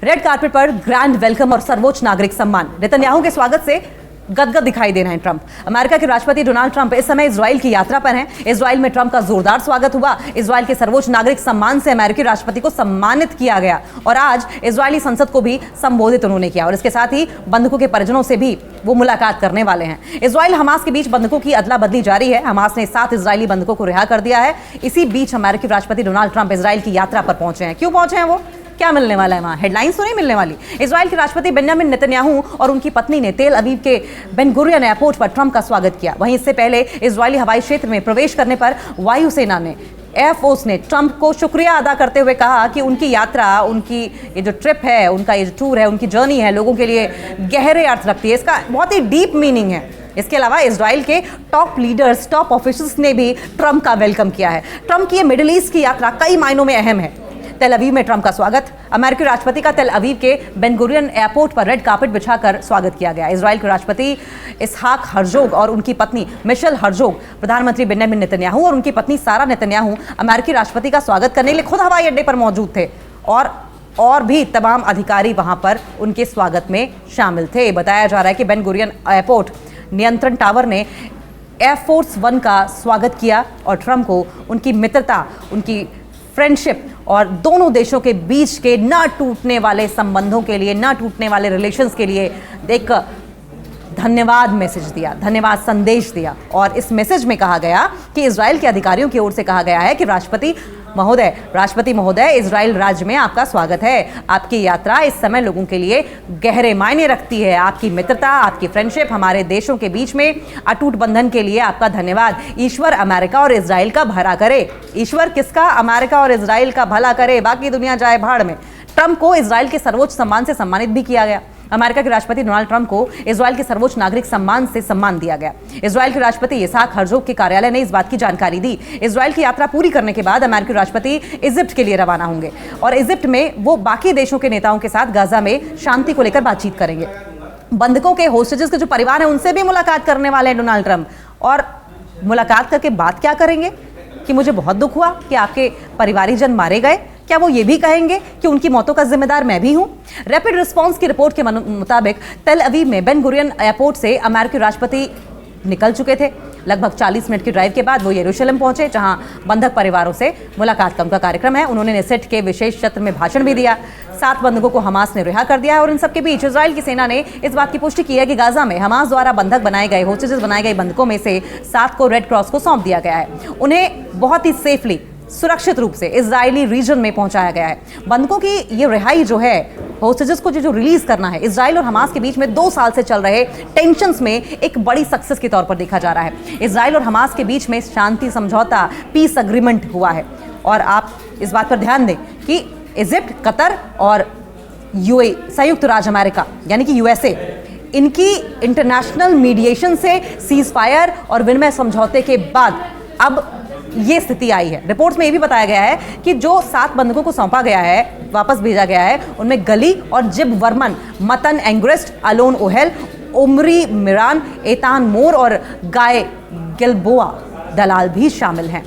Red carpet पर grand welcome और सर्वोच्च नागरिक सम्मान। नेतन्याहू के स्वागत से गदगद दिखाई दे रहे हैं ट्रंप। अमेरिका के राष्ट्रपति डोनाल्ड ट्रंप इस समय इजराइल की यात्रा पर हैं। इजराइल में ट्रंप का जोरदार स्वागत हुआ। इजराइल के सर्वोच्च नागरिक सम्मान से अमेरिकी राष्ट्रपति को सम्मानित किया गया और आज इजरायली संसद को भी संबोधित उन्होंने किया और इसके साथ ही बंधकों के परिजनों से भी वो मुलाकात करने वाले हैं। इजराइल हमास के बीच बंधकों की अदला बदली जारी है। हमास ने 7 इजरायली बंधकों को रिहा कर दिया है। इसी बीच अमेरिकी राष्ट्रपति डोनाल्ड ट्रंप इजराइल की यात्रा पर पहुंचे हैं। क्यों पहुंचे हैं वो? क्या मिलने वाला है वहां? हेडलाइंस तो नहीं मिलने वाली। इजराइल के राष्ट्रपति बेंजामिन नेतन्याहू और उनकी पत्नी ने तेल अवीव के बेन गुरियन एयरपोर्ट पर ट्रंप का स्वागत किया। वहीं इससे पहले इजरायली हवाई क्षेत्र में प्रवेश करने पर वायुसेना ने एयरफोर्स ने ट्रंप को शुक्रिया अदा करते हुए कहा कि उनकी यात्रा, उनकी ये जो ट्रिप है, उनका ये जो टूर है, उनकी जर्नी है, लोगों के लिए गहरे अर्थ रखती है। इसका बहुत ही डीप मीनिंग है। इसके अलावा इजराइल के टॉप लीडर्स, टॉप ऑफिशियल्स ने भी ट्रंप का वेलकम किया है। ट्रंप की ये मिडिल ईस्ट की यात्रा कई मायनों में अहम है। तेल अवीव में ट्रंप का स्वागत। अमेरिकी राष्ट्रपति का तेल अवीव के बेन गुरियन एयरपोर्ट पर रेड कार्पेट बिछाकर स्वागत किया गया। इजराइल के राष्ट्रपति इसहाक हर्जोग और उनकी पत्नी मिशेल हर्जोग, प्रधानमंत्री बेंजामिन नेतन्याहू और उनकी पत्नी सारा नेतन्याहू अमेरिकी राष्ट्रपति का स्वागत करने के लिए खुद हवाई अड्डे पर मौजूद थे और भी तमाम अधिकारी वहां पर उनके स्वागत में शामिल थे। बताया जा रहा है कि बेन गुरियन एयरपोर्ट नियंत्रण टावर ने एयरफोर्स 1 का स्वागत किया और ट्रंप को उनकी मित्रता, उनकी फ्रेंडशिप और दोनों देशों के बीच के न टूटने वाले संबंधों के लिए, न टूटने वाले रिलेशंस के लिए एक धन्यवाद मैसेज दिया, धन्यवाद संदेश दिया। और इस मैसेज में कहा गया कि इजराइल के अधिकारियों की ओर से कहा गया है कि राष्ट्रपति महोदय, इजराइल राज्य में आपका स्वागत है। आपकी यात्रा इस समय लोगों के लिए गहरे मायने रखती है। आपकी मित्रता, आपकी फ्रेंडशिप हमारे देशों के बीच में अटूट बंधन के लिए आपका धन्यवाद। ईश्वर अमेरिका और इजराइल का भला करे। ईश्वर किसका? अमेरिका और इजराइल का भला करे, बाकी दुनिया जाए भाड़ में। ट्रंप को इजराइल के सर्वोच्च सम्मान से सम्मानित भी किया गया। अमेरिका के राष्ट्रपति डोनाल्ड ट्रंप को इजराइल के सर्वोच्च नागरिक सम्मान से सम्मान दिया गया। इजराइल के राष्ट्रपति इसहाक हर्जोग के कार्यालय ने इस बात की जानकारी दी। इजराइल की यात्रा पूरी करने के बाद अमेरिकी राष्ट्रपति इजिप्ट के लिए रवाना होंगे और इजिप्ट में वो बाकी देशों के नेताओं के साथ गाजा में शांति को लेकर बातचीत करेंगे। बंधकों के होस्टेजेस के जो परिवार है उनसे भी मुलाकात करने वाले हैं डोनाल्ड ट्रंप। और मुलाकात करके बात क्या करेंगे कि मुझे बहुत दुख हुआ कि आपके परिवारीजन मारे गए। क्या वो ये भी कहेंगे कि उनकी मौतों का जिम्मेदार मैं भी हूं? रैपिड रिस्पांस की रिपोर्ट के मुताबिक तेल अवीव में बेन गुरियन एयरपोर्ट से अमेरिकी राष्ट्रपति निकल चुके थे। लगभग 40 मिनट की ड्राइव के बाद वो यरूशलेम पहुंचे, जहां बंधक परिवारों से मुलाकात का उनका कार्यक्रम है। उन्होंने नेसेट के विशेष सत्र में भाषण भी दिया। 7 बंधकों को हमास ने रिहा कर दिया है और इन सबके बीच इजराइल की सेना ने इस बात की पुष्टि की है कि गाजा में हमास द्वारा बंधक बनाए गए, होस्टेजेस बनाए गए बंधकों में से 7 को रेड क्रॉस को सौंप दिया गया है। उन्हें बहुत ही सेफली, सुरक्षित रूप से इजरायली रीजन में पहुंचाया गया है। बंधकों की ये रिहाई जो है, होस्टेजेस को जो रिलीज करना है, इजराइल और हमास के बीच में 2 साल से चल रहे टेंशंस में एक बड़ी सक्सेस के तौर पर देखा जा रहा है। इजराइल और हमास के बीच में शांति समझौता, पीस अग्रीमेंट हुआ है। और आप इस बात पर ध्यान दें कि इजिप्ट, कतर और यूएई, संयुक्त राज्य अमेरिका यानी कि यूएसए, इनकी इंटरनेशनल मीडिएशन से सीज फायर और विनिमय समझौते के बाद अब ये स्थिति आई है। रिपोर्ट्स में ये भी बताया गया है कि जो 7 बंधकों को सौंपा गया है, वापस भेजा गया है, उनमें गली और जिब वर्मन, मतन एंग्रेस्ट, अलोन ओहेल, उमरी मिरान, एतान मोर और गाय गिलबोआ दलाल भी शामिल हैं।